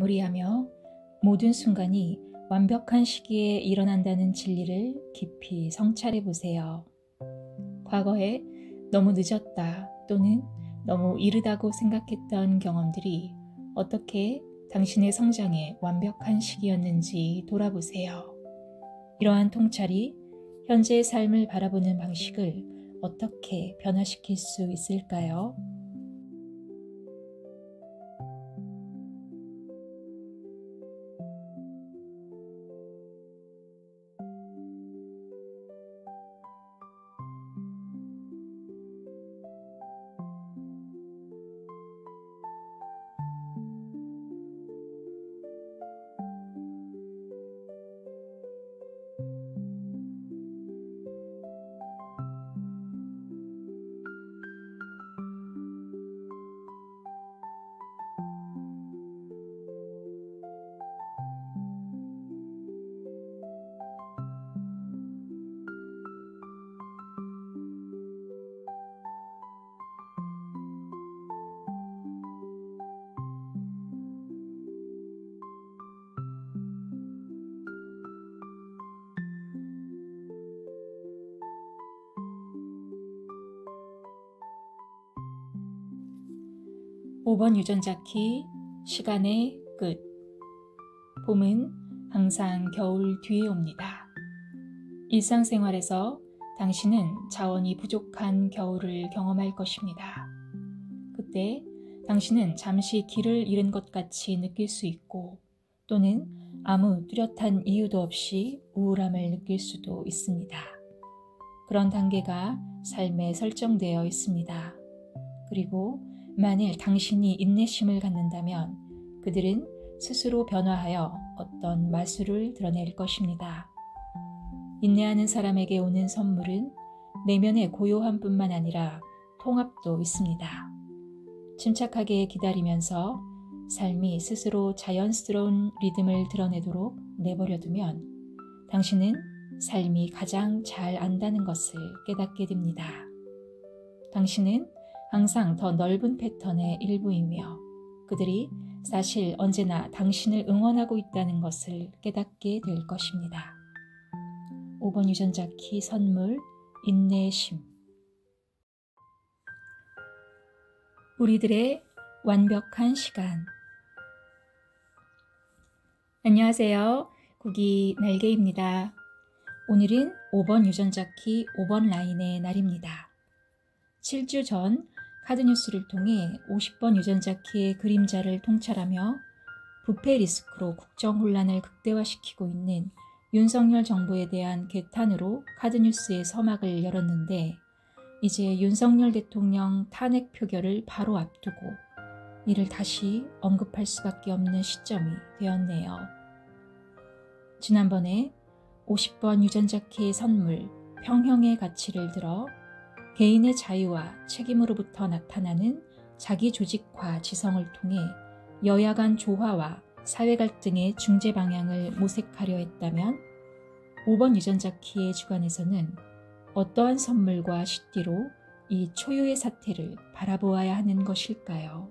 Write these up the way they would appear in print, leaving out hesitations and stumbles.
마무리하며 모든 순간이 완벽한 시기에 일어난다는 진리를 깊이 성찰해 보세요. 과거에 너무 늦었다 또는 너무 이르다고 생각했던 경험들이 어떻게 당신의 성장의 완벽한 시기였는지 돌아보세요. 이러한 통찰이 현재의 삶을 바라보는 방식을 어떻게 변화시킬 수 있을까요? (5번) 유전자 키, 시간의 끝. 봄은 항상 겨울 뒤에 옵니다. 일상생활에서 당신은 자원이 부족한 겨울을 경험할 것입니다. 그때 당신은 잠시 길을 잃은 것 같이 느낄 수 있고 또는 아무 뚜렷한 이유도 없이 우울함을 느낄 수도 있습니다. 그런 단계가 삶에 설정되어 있습니다. 그리고 만일 당신이 인내심을 갖는다면 그들은 스스로 변화하여 어떤 마술을 드러낼 것입니다. 인내하는 사람에게 오는 선물은 내면의 고요함뿐만 아니라 통합도 있습니다. 침착하게 기다리면서 삶이 스스로 자연스러운 리듬을 드러내도록 내버려두면 당신은 삶이 가장 잘 안다는 것을 깨닫게 됩니다. 당신은 항상 더 넓은 패턴의 일부이며 그들이 사실 언제나 당신을 응원하고 있다는 것을 깨닫게 될 것입니다. 5번 유전자 키 선물, 인내심. 우리들의 완벽한 시간. 안녕하세요. 구기 날개입니다. 오늘은 5번 유전자 키 5번 라인의 날입니다. 7주 전 카드뉴스를 통해 50번 유전자 키의 그림자를 통찰하며 부패 리스크로 국정 혼란을 극대화시키고 있는 윤석열 정부에 대한 개탄으로 카드뉴스의 서막을 열었는데 이제 윤석열 대통령 탄핵 표결을 바로 앞두고 이를 다시 언급할 수밖에 없는 시점이 되었네요. 지난번에 50번 유전자 키의 선물, 평형의 가치를 들어 개인의 자유와 책임으로부터 나타나는 자기 조직화 지성을 통해 여야 간 조화와 사회 갈등의 중재 방향을 모색하려 했다면 5번 유전자 키의 주관에서는 어떠한 선물과 시띠로 이 초유의 사태를 바라보아야 하는 것일까요?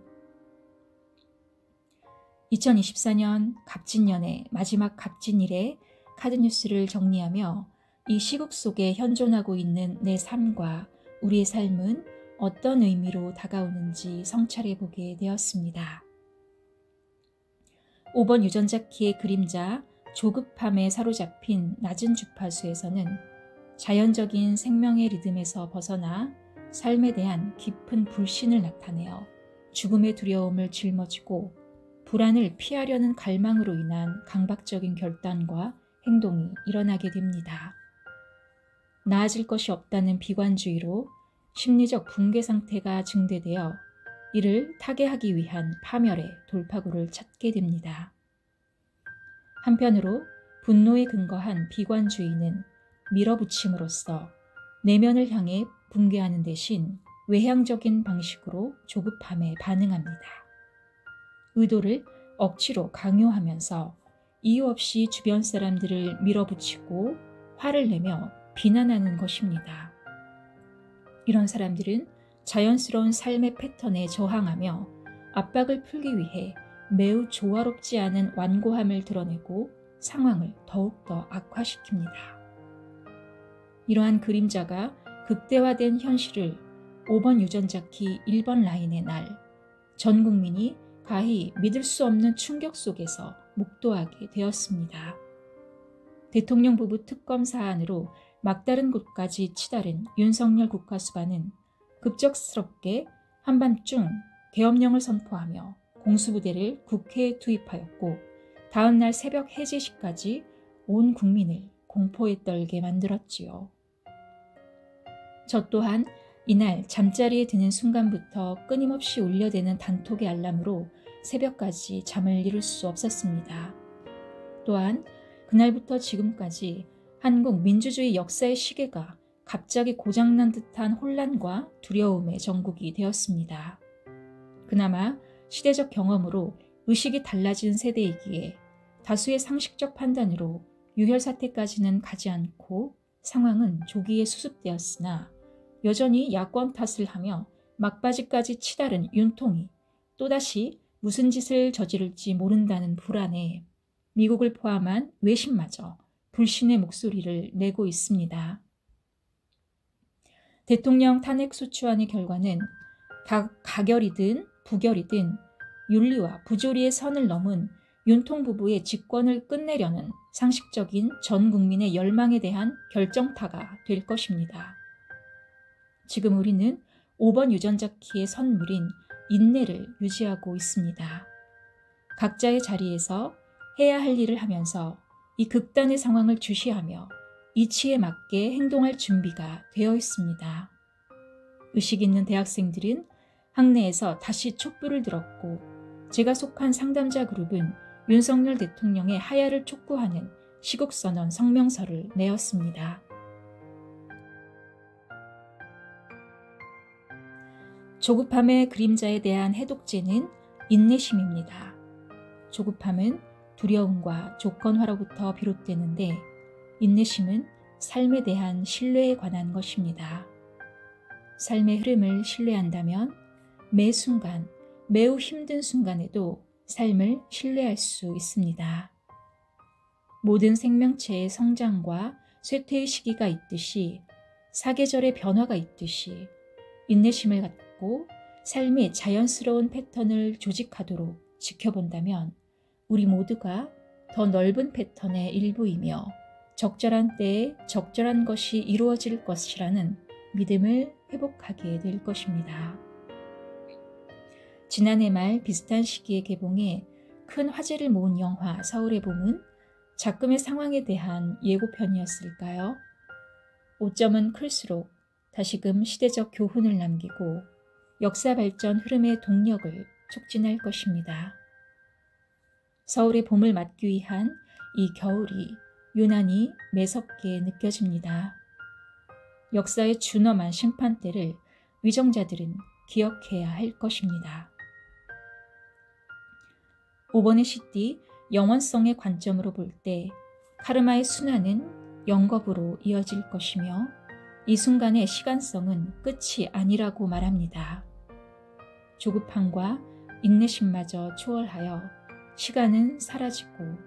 2024년 갑진년의 마지막 갑진일에 카드뉴스를 정리하며 이 시국 속에 현존하고 있는 내 삶과 우리의 삶은 어떤 의미로 다가오는지 성찰해 보게 되었습니다. 5번 유전자 키의 그림자 조급함에 사로잡힌 낮은 주파수에서는 자연적인 생명의 리듬에서 벗어나 삶에 대한 깊은 불신을 나타내어 죽음의 두려움을 짊어지고 불안을 피하려는 갈망으로 인한 강박적인 결단과 행동이 일어나게 됩니다. 나아질 것이 없다는 비관주의로 심리적 붕괴 상태가 증대되어 이를 타개하기 위한 파멸의 돌파구를 찾게 됩니다. 한편으로 분노에 근거한 비관주의는 밀어붙임으로써 내면을 향해 붕괴하는 대신 외향적인 방식으로 조급함에 반응합니다. 의도를 억지로 강요하면서 이유 없이 주변 사람들을 밀어붙이고 화를 내며 비난하는 것입니다. 이런 사람들은 자연스러운 삶의 패턴에 저항하며 압박을 풀기 위해 매우 조화롭지 않은 완고함을 드러내고 상황을 더욱더 악화시킵니다. 이러한 그림자가 극대화된 현실을 5번 유전자 키 1번 라인의 날, 전 국민이 가히 믿을 수 없는 충격 속에서 목도하게 되었습니다. 대통령 부부 특검 사안으로 막다른 곳까지 치달은 윤석열 국가수반은 급작스럽게 한밤중 계엄령을 선포하며 공수부대를 국회에 투입하였고 다음 날 새벽 해제시까지 온 국민을 공포에 떨게 만들었지요. 저 또한 이날 잠자리에 드는 순간부터 끊임없이 울려대는 단톡의 알람으로 새벽까지 잠을 이룰 수 없었습니다. 또한 그날부터 지금까지 한국 민주주의 역사의 시계가 갑자기 고장난 듯한 혼란과 두려움의 전국이 되었습니다. 그나마 시대적 경험으로 의식이 달라진 세대이기에 다수의 상식적 판단으로 유혈 사태까지는 가지 않고 상황은 조기에 수습되었으나 여전히 야권 탓을 하며 막바지까지 치달은 윤통이 또다시 무슨 짓을 저지를지 모른다는 불안에 미국을 포함한 외신마저 불신의 목소리를 내고 있습니다. 대통령 탄핵소추안의 결과는 가결이든 부결이든 윤리와 부조리의 선을 넘은 윤통 부부의 직권을 끝내려는 상식적인 전 국민의 열망에 대한 결정타가 될 것입니다. 지금 우리는 5번 유전자 키의 선물인 인내를 유지하고 있습니다. 각자의 자리에서 해야 할 일을 하면서 이 극단의 상황을 주시하며 이치에 맞게 행동할 준비가 되어 있습니다. 의식 있는 대학생들은 학내에서 다시 촛불을 들었고 제가 속한 상담자 그룹은 윤석열 대통령의 하야를 촉구하는 시국선언 성명서를 내었습니다. 조급함의 그림자에 대한 해독제는 인내심입니다. 조급함은 두려움과 조건화로부터 비롯되는데 인내심은 삶에 대한 신뢰에 관한 것입니다. 삶의 흐름을 신뢰한다면 매 순간, 매우 힘든 순간에도 삶을 신뢰할 수 있습니다. 모든 생명체의 성장과 쇠퇴의 시기가 있듯이 사계절의 변화가 있듯이 인내심을 갖고 삶의 자연스러운 패턴을 조직하도록 지켜본다면 우리 모두가 더 넓은 패턴의 일부이며 적절한 때에 적절한 것이 이루어질 것이라는 믿음을 회복하게 될 것입니다. 지난해 말 비슷한 시기에 개봉해 큰 화제를 모은 영화 서울의 봄은 작금의 상황에 대한 예고편이었을까요? 오점은 클수록 다시금 시대적 교훈을 남기고 역사 발전 흐름의 동력을 촉진할 것입니다. 서울의 봄을 맞기 위한 이 겨울이 유난히 매섭게 느껴집니다. 역사의 준엄한 심판대를 위정자들은 기억해야 할 것입니다. 5번의 시띠 영원성의 관점으로 볼 때 카르마의 순환은 영겁으로 이어질 것이며 이 순간의 시간성은 끝이 아니라고 말합니다. 조급함과 인내심마저 초월하여 시간은 사라지고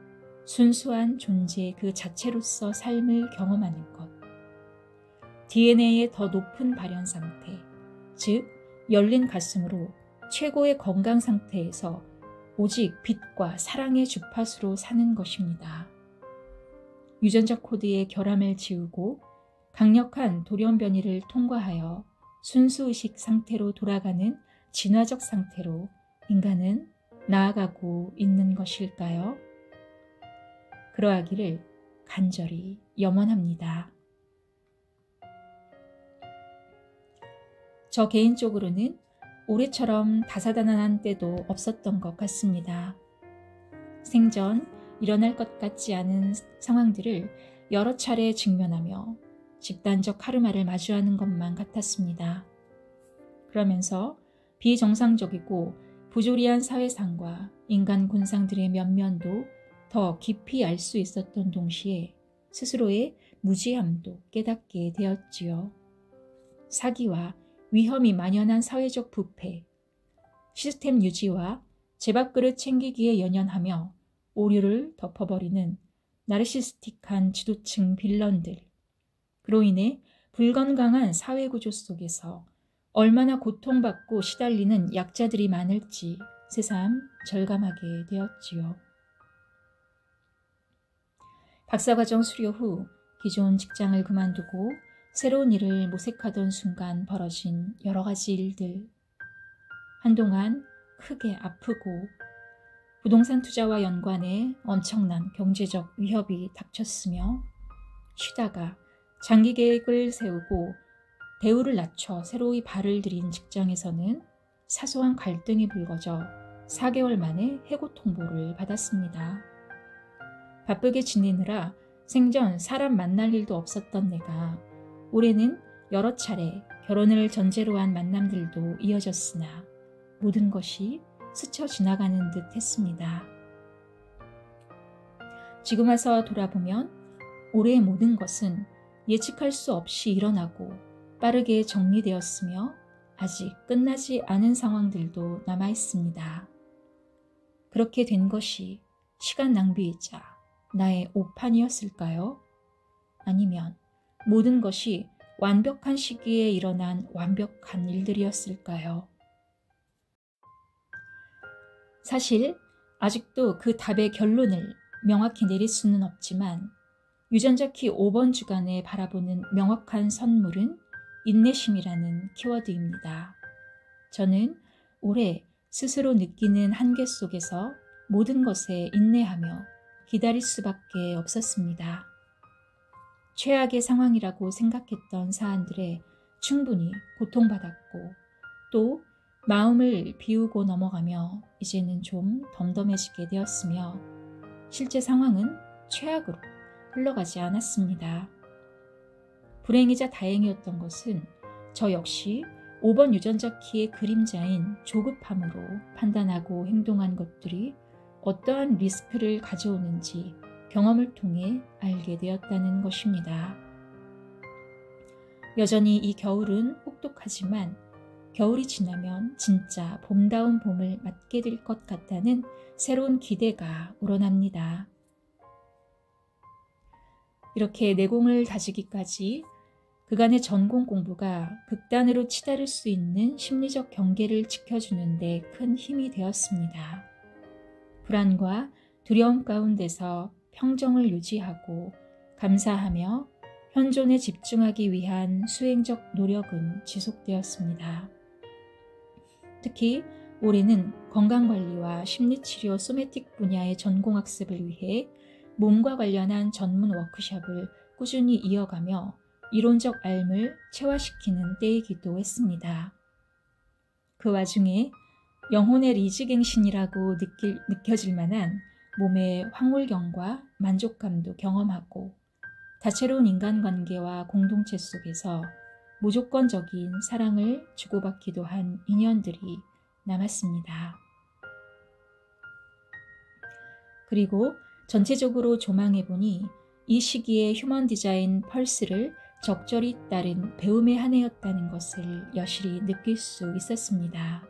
순수한 존재 그 자체로서 삶을 경험하는 것. DNA의 더 높은 발현 상태, 즉 열린 가슴으로 최고의 건강 상태에서 오직 빛과 사랑의 주파수로 사는 것입니다. 유전자 코드의 결함을 지우고 강력한 돌연변이를 통과하여 순수의식 상태로 돌아가는 진화적 상태로 인간은 나아가고 있는 것일까요? 그러하기를 간절히 염원합니다. 저 개인적으로는 올해처럼 다사다난한 때도 없었던 것 같습니다. 생전 일어날 것 같지 않은 상황들을 여러 차례 직면하며 집단적 카르마를 마주하는 것만 같았습니다. 그러면서 비정상적이고 부조리한 사회상과 인간 군상들의 면면도 더 깊이 알 수 있었던 동시에 스스로의 무지함도 깨닫게 되었지요. 사기와 위험이 만연한 사회적 부패, 시스템 유지와 제 밥그릇 챙기기에 연연하며 오류를 덮어버리는 나르시스틱한 지도층 빌런들. 그로 인해 불건강한 사회구조 속에서 얼마나 고통받고 시달리는 약자들이 많을지 새삼 절감하게 되었지요. 박사과정 수료 후 기존 직장을 그만두고 새로운 일을 모색하던 순간 벌어진 여러 가지 일들. 한동안 크게 아프고 부동산 투자와 연관해 엄청난 경제적 위협이 닥쳤으며 쉬다가 장기 계획을 세우고 대우를 낮춰 새로이 발을 들인 직장에서는 사소한 갈등이 불거져 4개월 만에 해고 통보를 받았습니다. 바쁘게 지내느라 생전 사람 만날 일도 없었던 내가 올해는 여러 차례 결혼을 전제로 한 만남들도 이어졌으나 모든 것이 스쳐 지나가는 듯 했습니다. 지금 와서 돌아보면 올해의 모든 것은 예측할 수 없이 일어나고 빠르게 정리되었으며 아직 끝나지 않은 상황들도 남아 있습니다. 그렇게 된 것이 시간 낭비이자 나의 오판이었을까요? 아니면 모든 것이 완벽한 시기에 일어난 완벽한 일들이었을까요? 사실 아직도 그 답의 결론을 명확히 내릴 수는 없지만 유전자 키 5번 주간에 바라보는 명확한 선물은 인내심이라는 키워드입니다. 저는 올해 스스로 느끼는 한계 속에서 모든 것에 인내하며 기다릴 수밖에 없었습니다. 최악의 상황이라고 생각했던 사안들에 충분히 고통받았고 또 마음을 비우고 넘어가며 이제는 좀 덤덤해지게 되었으며 실제 상황은 최악으로 흘러가지 않았습니다. 불행이자 다행이었던 것은 저 역시 5번 유전자 키의 그림자인 조급함으로 판단하고 행동한 것들이 어떠한 리스크를 가져오는지 경험을 통해 알게 되었다는 것입니다. 여전히 이 겨울은 혹독하지만 겨울이 지나면 진짜 봄다운 봄을 맞게 될 것 같다는 새로운 기대가 우러납니다. 이렇게 내공을 다지기까지 그간의 전공 공부가 극단으로 치달을 수 있는 심리적 경계를 지켜주는 데 큰 힘이 되었습니다. 불안과 두려움 가운데서 평정을 유지하고 감사하며 현존에 집중하기 위한 수행적 노력은 지속되었습니다. 특히 올해는 건강관리와 심리치료 소매틱 분야의 전공학습을 위해 몸과 관련한 전문 워크숍을 꾸준히 이어가며 이론적 알을 체화시키는 때이기도 했습니다. 그 와중에 영혼의 리지갱신이라고 느껴질 만한 몸의 황홀경과 만족감도 경험하고 다채로운 인간관계와 공동체 속에서 무조건적인 사랑을 주고받기도 한 인연들이 남았습니다. 그리고 전체적으로 조망해보니 이 시기에 휴먼 디자인 펄스를 적절히 따른 배움의 한 해였다는 것을 여실히 느낄 수 있었습니다.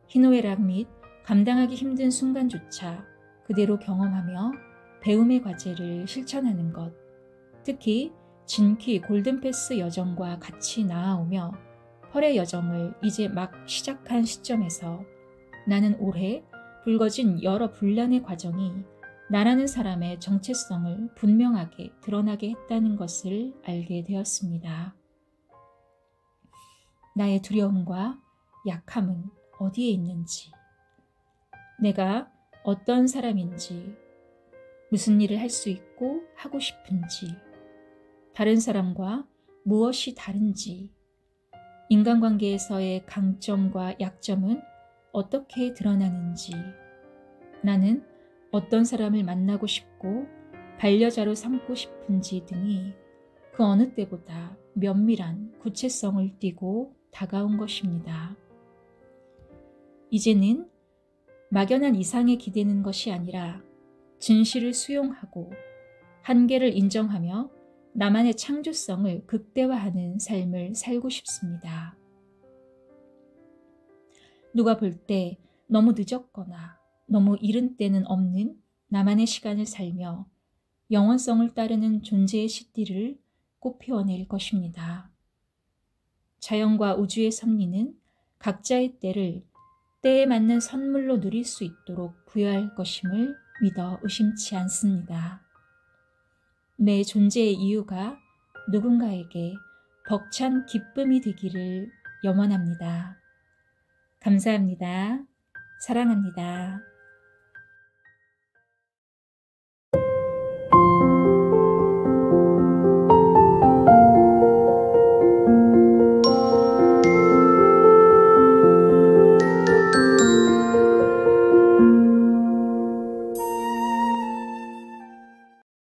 희노애락 및 감당하기 힘든 순간조차 그대로 경험하며 배움의 과제를 실천하는 것, 특히 진키 골든패스 여정과 같이 나아오며 펄의 여정을 이제 막 시작한 시점에서 나는 올해 불거진 여러 분란의 과정이 나라는 사람의 정체성을 분명하게 드러나게 했다는 것을 알게 되었습니다. 나의 두려움과 약함은 어디에 있는지, 내가 어떤 사람인지, 무슨 일을 할 수 있고 하고 싶은지, 다른 사람과 무엇이 다른지, 인간관계에서의 강점과 약점은 어떻게 드러나는지, 나는 어떤 사람을 만나고 싶고 반려자로 삼고 싶은지 등이 그 어느 때보다 면밀한 구체성을 띠고 다가온 것입니다. 이제는 막연한 이상에 기대는 것이 아니라 진실을 수용하고 한계를 인정하며 나만의 창조성을 극대화하는 삶을 살고 싶습니다. 누가 볼 때 너무 늦었거나 너무 이른 때는 없는 나만의 시간을 살며 영원성을 따르는 존재의 시띠를 꽃피워낼 것입니다. 자연과 우주의 섭리는 각자의 때를 때에 맞는 선물로 누릴 수 있도록 부여할 것임을 믿어 의심치 않습니다. 내 존재의 이유가 누군가에게 벅찬 기쁨이 되기를 염원합니다. 감사합니다. 사랑합니다.